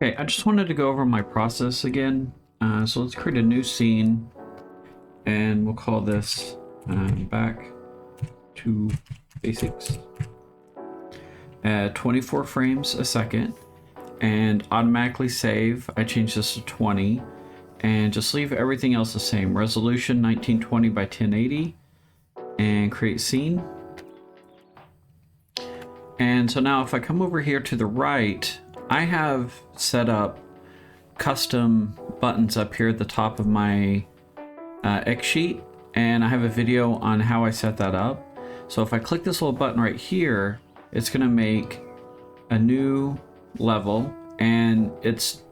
Okay, I just wanted to go over my process again. So let's create a new scene, and we'll call this back to basics. 24 frames a second, and automatically save. I change this to 20, and just leave everything else the same. Resolution 1920 by 1080, and create scene. And so now if I come over here to the right, I have set up custom buttons up here at the top of my X sheet, and I have a video on how I set that up. So if I click this little button right here, it's going to make a new level, and it's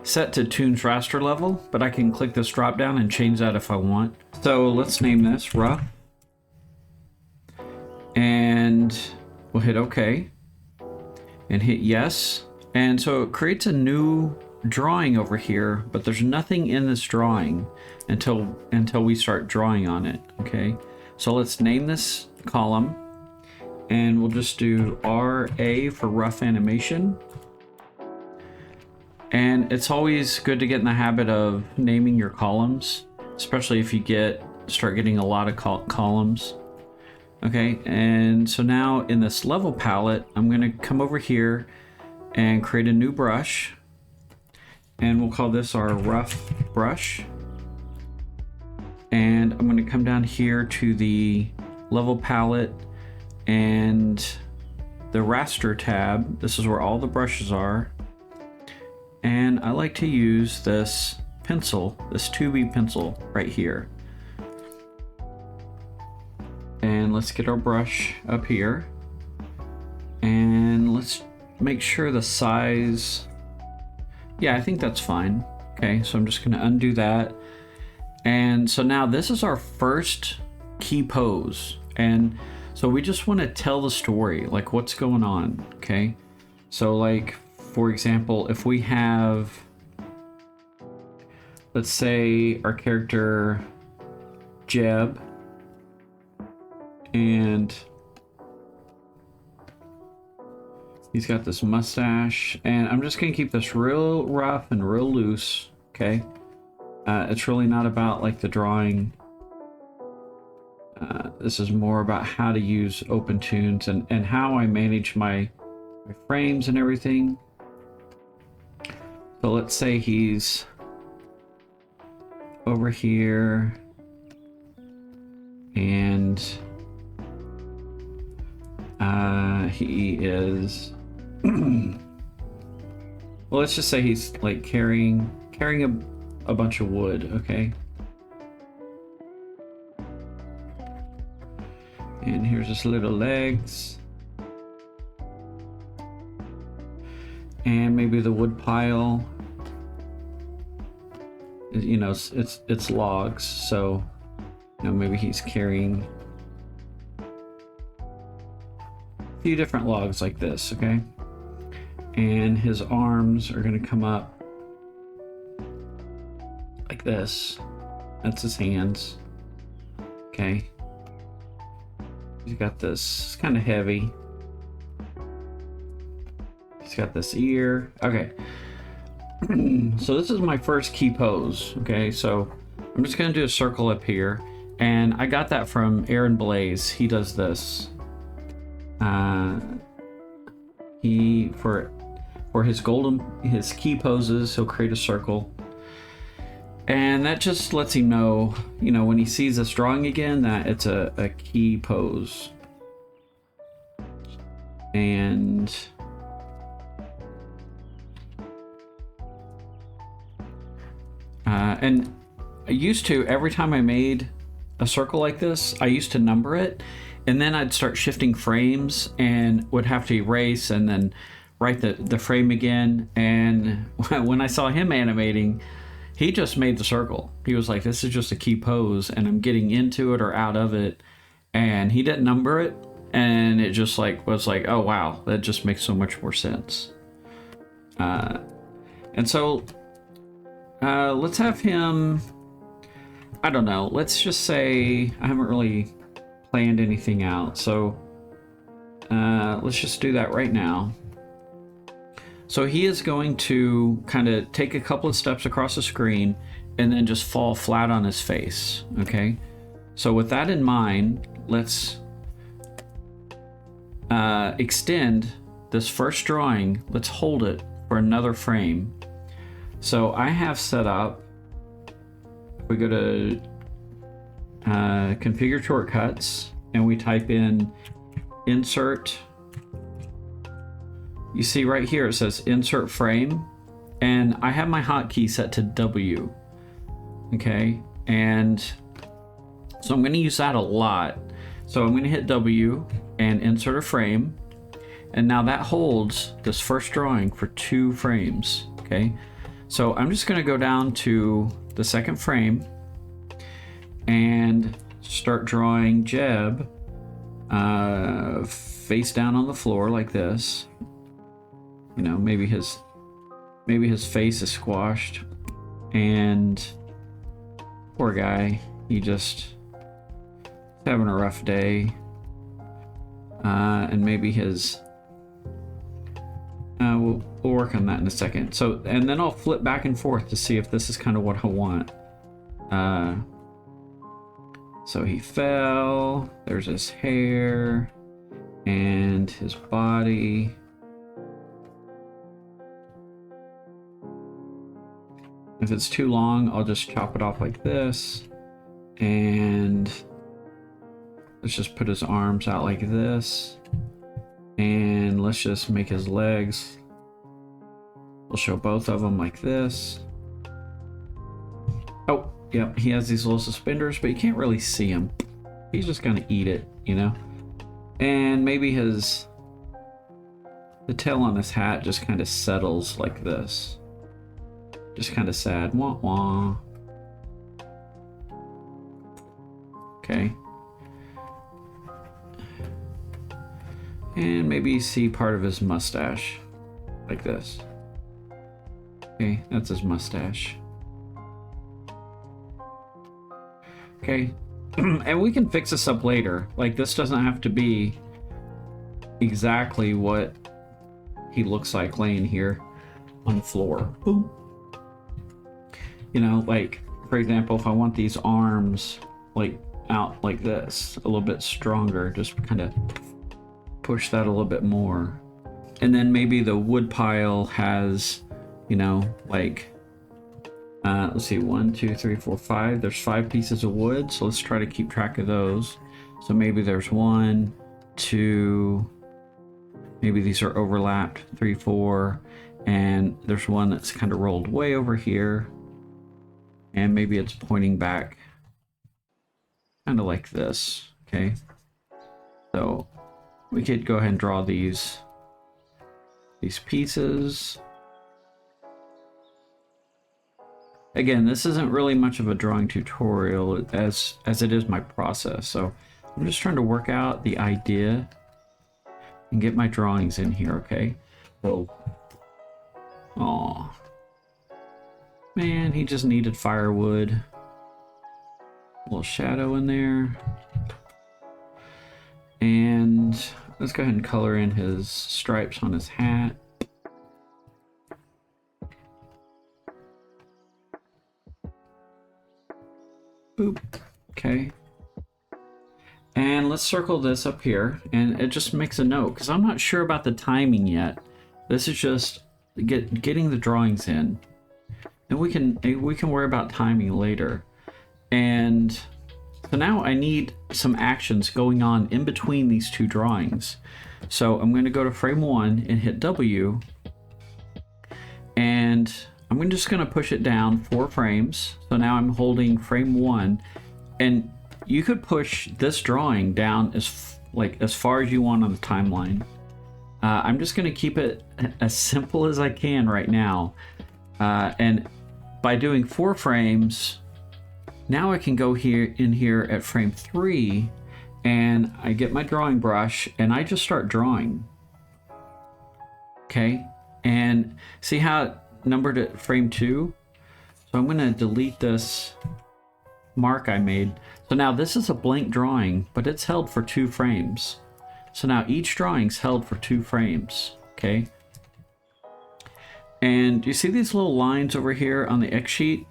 set to Toonz raster level, but I can click this drop down and change that if I want. So let's name this rough, and we'll hit OK and hit yes. And so it creates a new drawing over here, but there's nothing in this drawing until we start drawing on it. Okay, so let's name this column, and we'll just do RA for rough animation. And it's always good to get in the habit of naming your columns, especially if you start getting a lot of columns. Okay, and so now in this level palette, I'm going to come over here and create a new brush, and we'll call this our rough brush. And I'm going to come down here to the level palette and the raster tab. This is where all the brushes are, and I like to use this pencil, this 2B pencil right here. And let's get our brush up here, and let's make sure the size, yeah, I think that's fine. Okay, so I'm just going to undo that. And so now this is our first key pose, and so we just want to tell the story, like what's going on. Okay, so like for example, if we have, let's say our character Jeb, and he's got this mustache, and I'm just gonna keep this real rough and real loose. Okay, it's really not about like the drawing. This is more about how to use OpenToonz and how I manage my frames and everything. So let's say he's over here, and he is well, let's just say he's like carrying a bunch of wood. Okay, and here's his little legs, and maybe the wood pile, you know, it's logs, so you know, maybe he's carrying a few different logs like this. Okay, and his arms are going to come up like this. That's his hands. Okay, he's got this, it's kind of heavy. He's got this ear. Okay, so this is my first key pose. Okay, so I'm just going to do a circle up here, and I got that from Aaron Blaze. He does this. He for his key poses, he'll create a circle, and that just lets him know, you know, when he sees this drawing again, that it's a key pose. And I used to, every time I made a circle like this, I used to number it, and then I'd start shifting frames and would have to erase and then write the frame again. And when I saw him animating, he just made the circle. He was like, this is just a key pose, and I'm getting into it or out of it, and he didn't number it, and it just like was like, oh wow, that just makes so much more sense. And so let's have him, I don't know, let's just say, I haven't really planned anything out, so let's just do that right now. So he is going to kind of take a couple of steps across the screen and then just fall flat on his face, okay? So with that in mind, let's extend this first drawing. Let's hold it for another frame. So I have set up, we go to configure shortcuts and we type in insert. You see right here it says insert frame, and I have my hotkey set to W. Okay, and so I'm going to use that a lot. So I'm going to hit W and insert a frame, and now that holds this first drawing for 2 frames. Okay, so I'm just going to go down to the second frame and start drawing Jeb face down on the floor like this. You know, maybe his face is squashed, and poor guy, he just having a rough day. And maybe his we'll work on that in a second. So, and then I'll flip back and forth to see if this is kind of what I want. So he fell, there's his hair and his body. If it's too long, I'll just chop it off like this, and let's just put his arms out like this, and let's just make his legs. We'll show both of them like this. Oh, yeah, he has these little suspenders, but you can't really see him. He's just gonna eat it, you know? And maybe the tail on his hat just kind of settles like this. Just kind of sad. Wah wah. Okay. And maybe you see part of his mustache. Like this. Okay, that's his mustache. Okay. And we can fix this up later. Like, this doesn't have to be exactly what he looks like laying here on the floor. Boom. You know, like, for example, if I want these arms like out like this, a little bit stronger, just kind of push that a little bit more. And then maybe the wood pile has, you know, like, let's see, 1, 2, 3, 4, 5. There's 5 pieces of wood, so let's try to keep track of those. So maybe there's 1, 2, maybe these are overlapped, 3, 4, and there's one that's kind of rolled way over here. And maybe it's pointing back kind of like this, okay? So we could go ahead and draw these pieces. Again, this isn't really much of a drawing tutorial as it is my process. So I'm just trying to work out the idea and get my drawings in here, okay? So, aw. Man, he just needed firewood. A little shadow in there. And let's go ahead and color in his stripes on his hat. Boop. Okay. And let's circle this up here, and it just makes a note, because I'm not sure about the timing yet. This is just getting the drawings in. And we can worry about timing later. And so now I need some actions going on in between these 2 drawings. So I'm going to go to frame 1 and hit W. And I'm just going to push it down 4 frames. So now I'm holding frame 1. And you could push this drawing down as far as you want on the timeline. I'm just going to keep it as simple as I can right now. And by doing 4 frames, now I can go in here at frame 3, and I get my drawing brush and I just start drawing. Okay, and see how it numbered at frame 2? So I'm going to delete this mark I made. So now this is a blank drawing, but it's held for 2 frames. So now each drawing's held for 2 frames. Okay. And you see these little lines over here on the X sheet?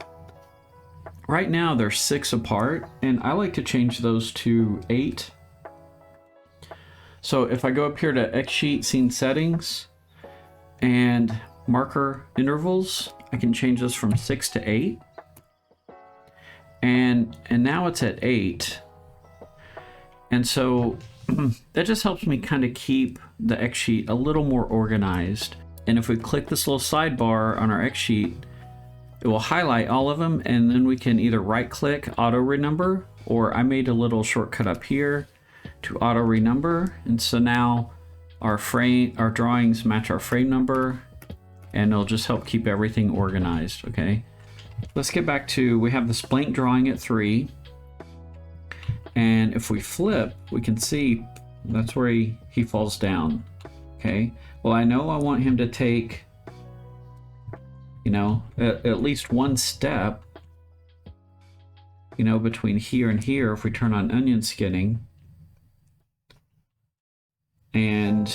Right now they're 6 apart, and I like to change those to 8. So if I go up here to X sheet scene settings and marker intervals, I can change this from 6 to 8. And now it's at 8. And so that just helps me kind of keep the X sheet a little more organized. And if we click this little sidebar on our X sheet, it will highlight all of them, and then we can either right click auto renumber, or I made a little shortcut up here to auto renumber. And so now our drawings match our frame number, and it'll just help keep everything organized. Okay, let's get back to, we have this blank drawing at 3, and if we flip, we can see that's where he falls down. Okay, well, I know I want him to take, you know, at least one step, you know, between here and here if we turn on onion skinning. And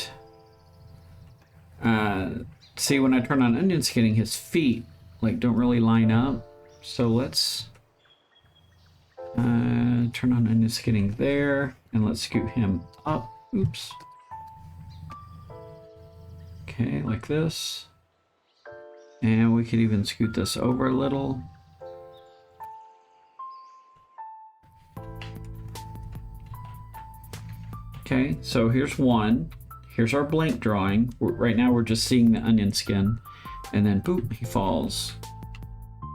see, when I turn on onion skinning, his feet like don't really line up. So let's turn on onion skinning there, and let's scoot him up. Oops. Okay, like this. And we could even scoot this over a little. Okay, so here's one. Here's our blank drawing. Right now we're just seeing the onion skin. And then boop, he falls.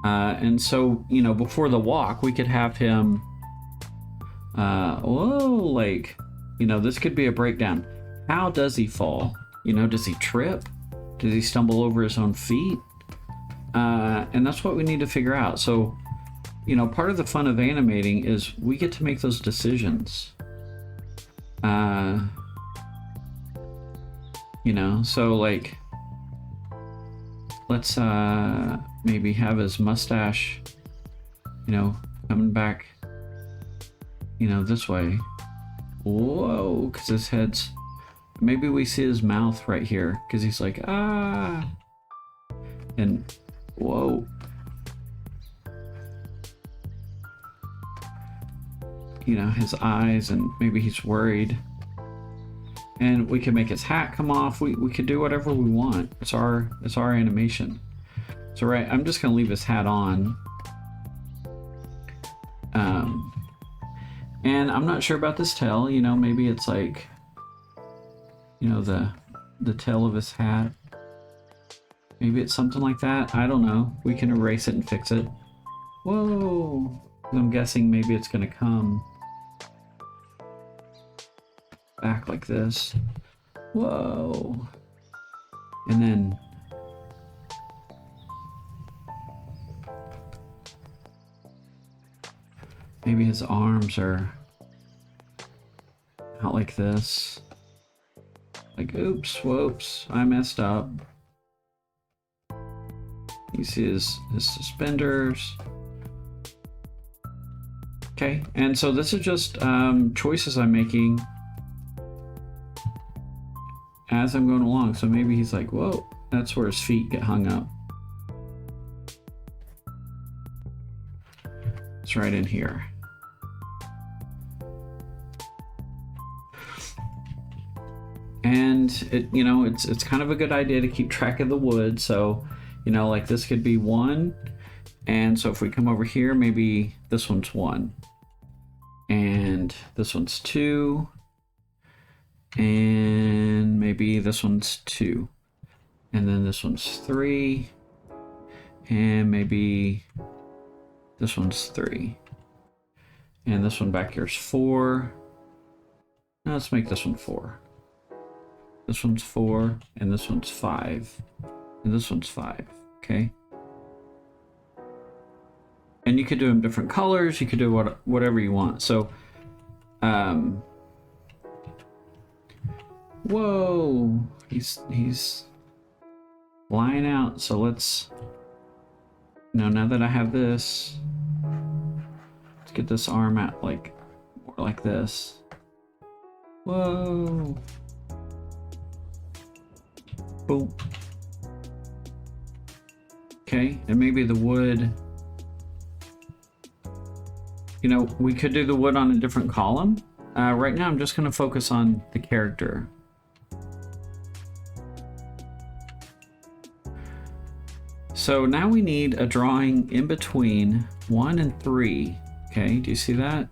And so, you know, before the walk, we could have him, whoa, like, you know, this could be a breakdown. How does he fall? You know, does he trip? Does he stumble over his own feet? And that's what we need to figure out. So, you know, part of the fun of animating is we get to make those decisions. You know, so like, let's maybe have his mustache, you know, coming back, you know, this way. Whoa, because his head's, maybe we see his mouth right here because he's like, ah, and whoa. You know, his eyes, and maybe he's worried. And we can make his hat come off. We could do whatever we want. It's our animation. So right, I'm just gonna leave his hat on. And I'm not sure about this tail, you know, maybe it's like, you know, the tail of his hat. Maybe it's something like that. I don't know. We can erase it and fix it. Whoa. I'm guessing maybe it's gonna come back like this. Whoa. And then maybe his arms are out like this. Like, oops, whoops, I messed up. You see his suspenders. Okay, and so this is just choices I'm making as I'm going along. So maybe he's like, whoa, that's where his feet get hung up. It's right in here. And it, you know, it's kind of a good idea to keep track of the wood. So, you know, like this could be 1. And so if we come over here, maybe this one's 1. And this one's 2. And maybe this one's 2. And then this one's 3. And maybe this one's 3. And this one back here is 4. Now let's make this one 4. This one's 4, and this one's 5, and this one's 5, okay? And you could do them different colors, you could do whatever you want. So, whoa, he's flying out. So let's, you know, now that I have this, let's get this arm out like more like this. Whoa. Boom. Okay, and maybe the wood, you know, we could do the wood on a different column. Right now I'm just going to focus on the character. So now we need a drawing in between 1 and 3. Okay, do you see that?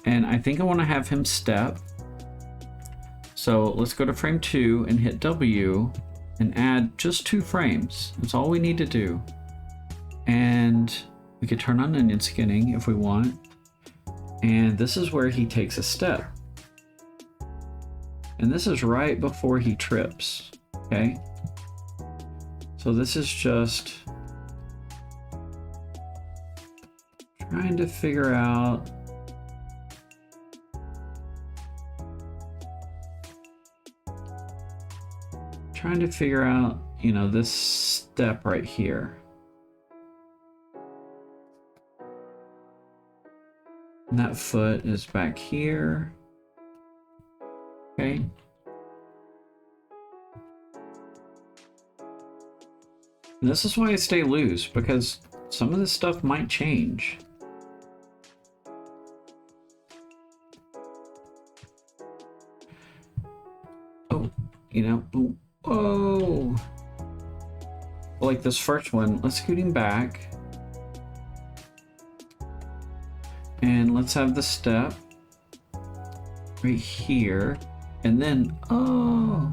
And I think I want to have him step. So let's go to frame 2 and hit W and add just 2 frames. That's all we need to do. And we could turn on onion skinning if we want. And this is where he takes a step. And this is right before he trips. Okay. So this is just trying to figure out you know, this step right here. And that foot is back here. Okay. And this is why I stay loose, because some of this stuff might change. Oh, you know, oh, like this first one, let's scoot him back. And let's have the step right here. And then, oh,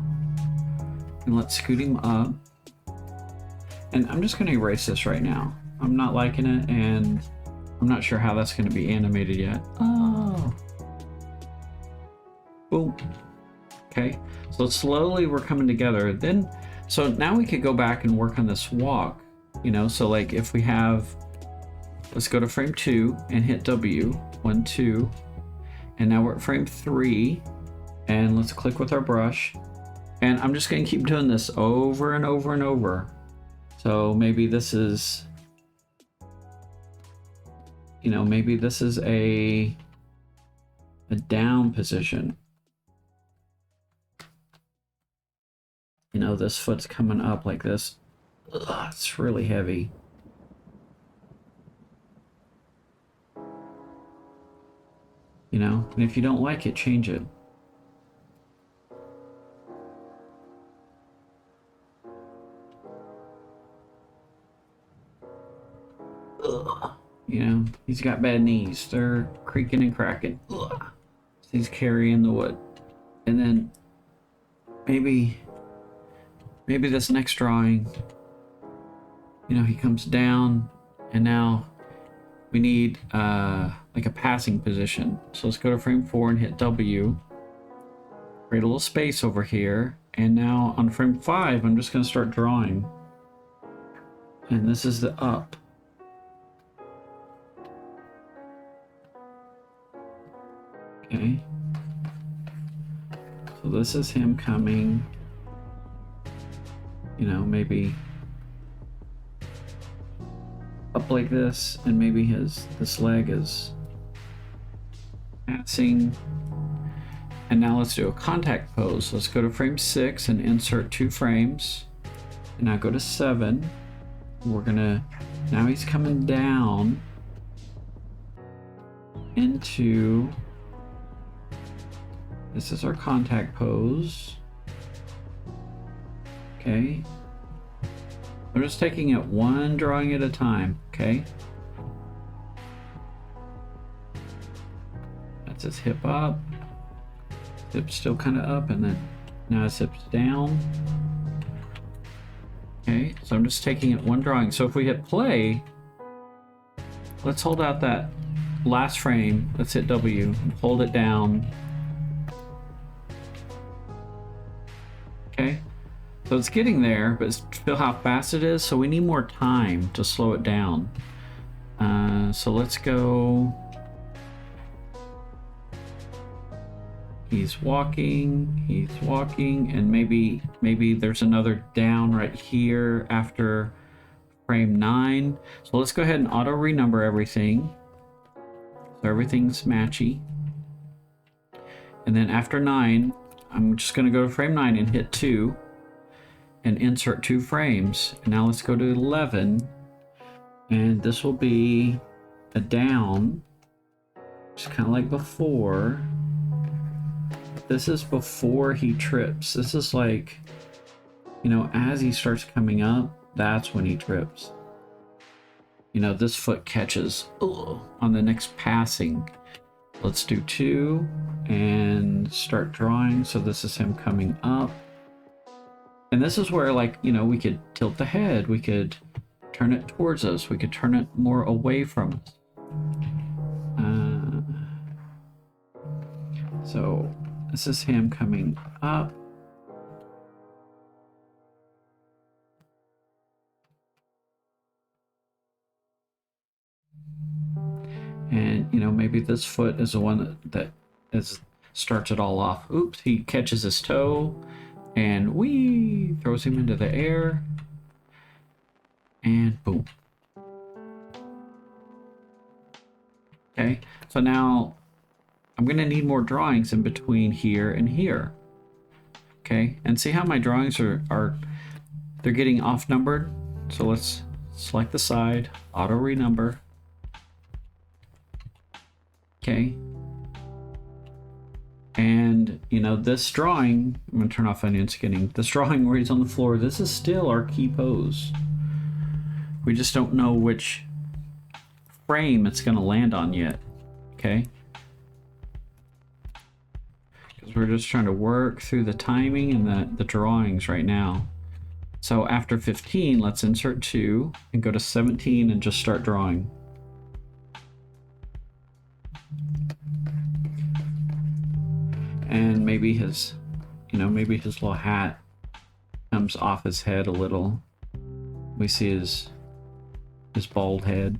and let's scoot him up. And I'm just going to erase this right now. I'm not liking it, and I'm not sure how that's going to be animated yet. Oh. Boom. Okay. So slowly we're coming together. Then, so now we could go back and work on this walk. You know, so like if we have, let's go to frame 2 and hit W. 1, 2. And now we're at frame 3. And let's click with our brush. And I'm just going to keep doing this over and over and over. So maybe this is, you know, maybe this is a down position. You know, this foot's coming up like this. Ugh, it's really heavy. You know, and if you don't like it, change it. Ugh. You know, he's got bad knees. They're creaking and cracking. Ugh. He's carrying the wood. And then maybe this next drawing, you know, he comes down and now we need like a passing position. So let's go to frame 4 and hit W. Create a little space over here. And now on frame 5, I'm just going to start drawing. And this is the up. Okay. So this is him coming, you know, maybe up like this, and maybe this leg is passing. And now let's do a contact pose. Let's go to frame 6 and insert 2 frames. And now go to 7. We're gonna, now he's coming down into, this is our contact pose. Okay. I'm just taking it one drawing at a time, okay? That's his hip up. Hip's still kind of up, and then now his hip's down. Okay, so I'm just taking it one drawing. So if we hit play, let's hold out that last frame. Let's hit W and hold it down. Okay, so it's getting there, but feel how fast it is. So we need more time to slow it down. So let's go. He's walking, and maybe there's another down right here after frame 9. So let's go ahead and auto renumber everything. So everything's matchy. And then after 9, I'm just going to go to frame 9 and hit 2. and insert 2 frames. And now let's go to 11, and this will be a down, just kind of like before. This is before he trips. This is like, you know, as he starts coming up, that's when he trips. You know, this foot catches on the next passing. Let's do 2 and start drawing. So this is him coming up. And this is where, like, you know, we could tilt the head. We could turn it towards us. We could turn it more away from us. So this is him coming up. And, you know, maybe this foot is the one that starts it all off. Oops, he catches his toe and whee, throws him into the air. And boom. Okay, so now I'm going to need more drawings in between here and here. Okay, and see how my drawings are they're getting off numbered? So let's select the side, auto renumber. Okay. And, you know, this drawing, I'm going to turn off onion skinning. This drawing where he's on the floor, this is still our key pose. We just don't know which frame it's going to land on yet. Okay. Because we're just trying to work through the timing and the drawings right now. So after 15, let's insert 2 and go to 17 and just start drawing. And maybe his, you know, maybe his little hat comes off his head a little. We see his bald head.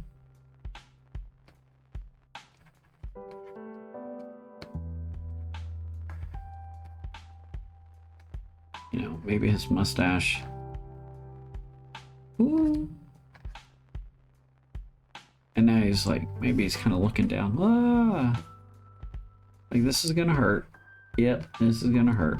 You know, maybe his mustache. Ooh. And now he's like, maybe he's kind of looking down. Ah. Like, this is gonna hurt. Yep, this is gonna hurt.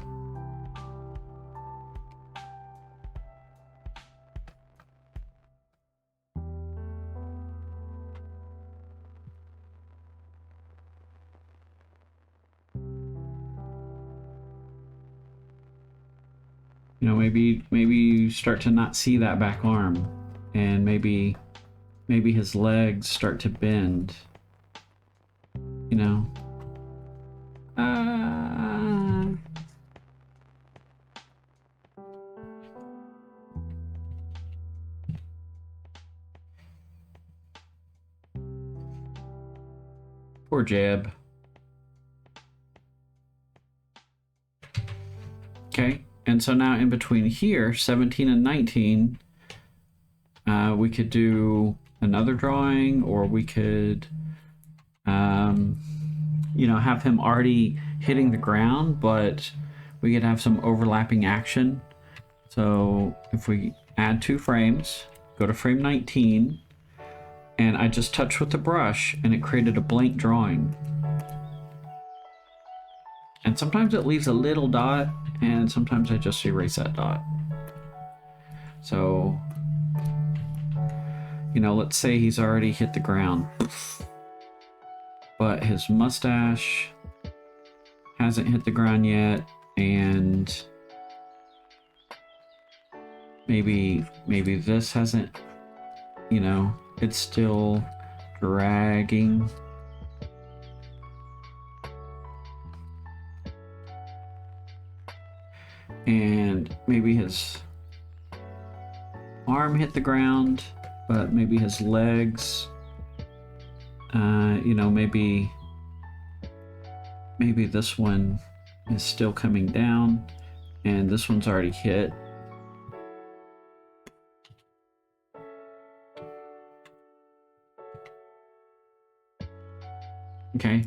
You know, maybe you start to not see that back arm, and maybe his legs start to bend. You know. Poor Jeb. Okay, and so now in between here, 17 and 19, we could do another drawing, or we could, you know, have him already hitting the ground, but we could have some overlapping action. So if we add 2 frames, go to frame 19, and I just touched with the brush and it created a blank drawing. And sometimes it leaves a little dot, and sometimes I just erase that dot. So, you know, let's say he's already hit the ground, but his mustache hasn't hit the ground yet, and maybe this hasn't, you know, it's still dragging. And maybe his arm hit the ground, but maybe his legs, you know, maybe this one is still coming down and this one's already hit. Okay.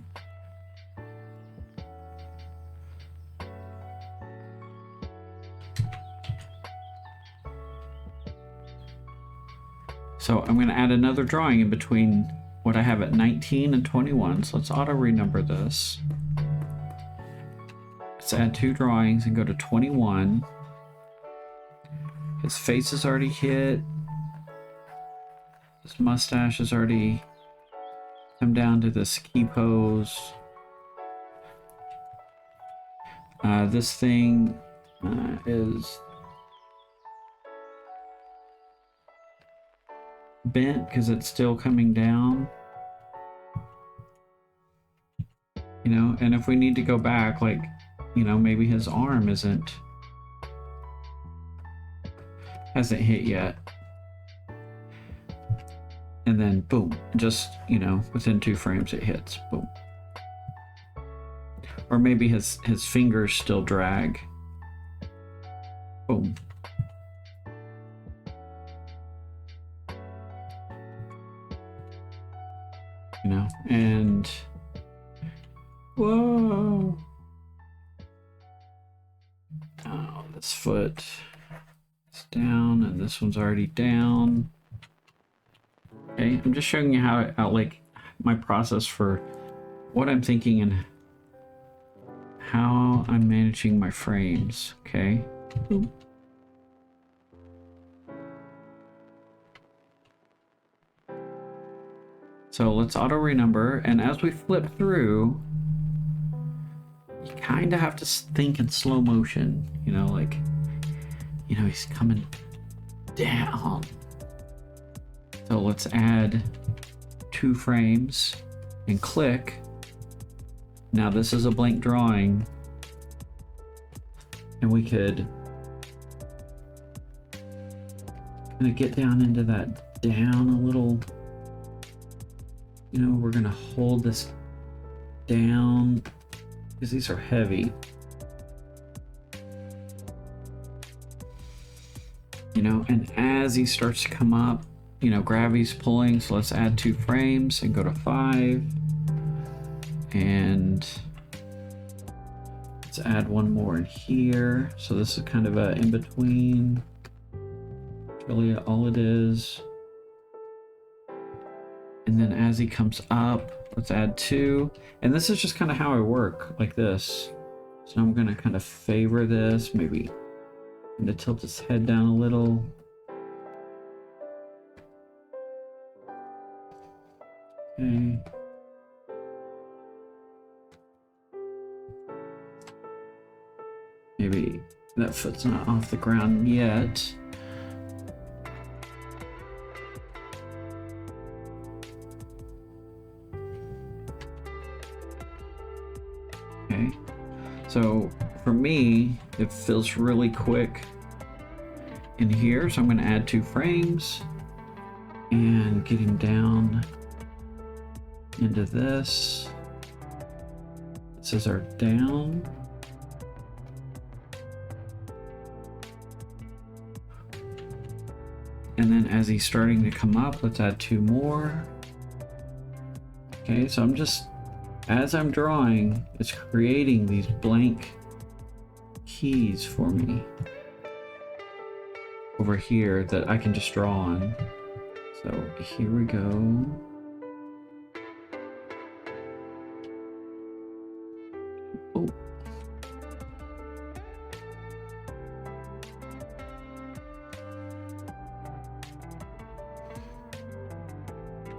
So I'm going to add another drawing in between what I have at 19 and 21. So let's auto renumber this. Let's add 2 drawings and go to 21. His face is already hit. His mustache is already come down to this key pose. This thing is bent because it's still coming down. You know, and if we need to go back, like, you know, maybe his arm hasn't hit yet. And then boom, just, you know, within 2 frames it hits. Boom. Or maybe his fingers still drag. Boom. You know, and whoa. Oh, this foot is down and this one's already down. Okay, I'm just showing you how like my process for what I'm thinking and how I'm managing my frames. Okay. Boom. So let's auto renumber, and as we flip through, you kind of have to think in slow motion, you know, like, you know, he's coming down. So let's add 2 frames and click. Now this is a blank drawing, and we could kind of get down into that down a little. You know, we're gonna hold this down because these are heavy. You know, and as he starts to come up, you know, gravity's pulling, so let's add 2 frames and go to 5. And let's add 1 more in here. So this is kind of a in between. Really all it is. And then as he comes up, let's add 2. And this is just kind of how I work, like this. So I'm gonna kind of favor this, maybe I'm gonna tilt his head down a little. Okay. Maybe that foot's not off the ground yet. Okay, so for me, it feels really quick in here, so I'm going to add 2 frames and get him down into this. Scissor down. And then as he's starting to come up, let's add 2 more. Okay, so I'm just, as I'm drawing, it's creating these blank keys for me over here that I can just draw on. So here we go. Oh.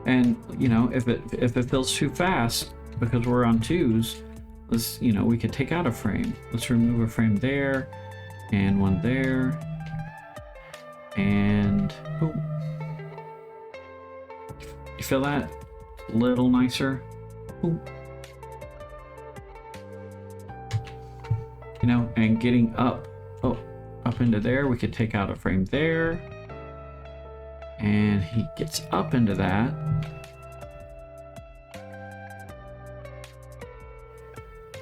And you know, if it feels too fast because we're on 2s, let's, you know, we could take out a frame. Let's remove a frame there and 1 there. And boom. You feel that? A little nicer. Boom. You know, and getting up into there, we could take out a frame there. And he gets up into that.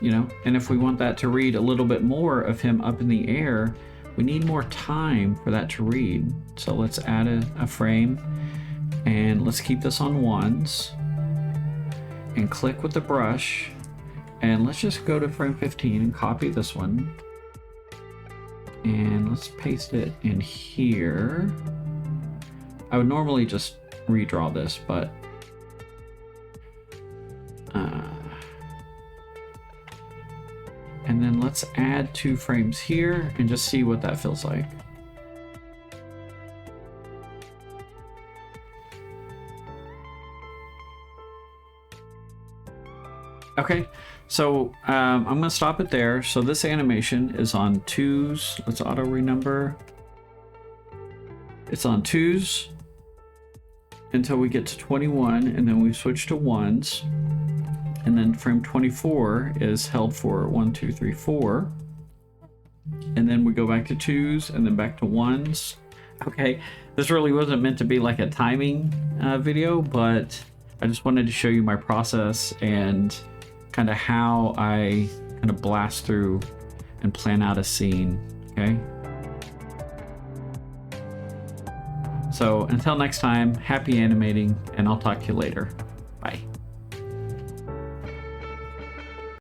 You know, and if we want that to read a little bit more of him up in the air, we need more time for that to read. So let's add a frame, and let's keep this on 1s and click with the brush, and let's just go to frame 15 and copy this one, and let's paste it in here. I would normally just redraw this, but and then let's add 2 frames here and just see what that feels like. Okay, so I'm gonna stop it there. So this animation is on 2s. Let's auto renumber. It's on 2s until we get to 21, and then we switch to 1s. And then frame 24 is held for 1, 2, 3, 4. And then we go back to 2s and then back to 1s. Okay, this really wasn't meant to be like a timing video, but I just wanted to show you my process and kind of how I kind of blast through and plan out a scene, okay? So until next time, happy animating, and I'll talk to you later. Bye.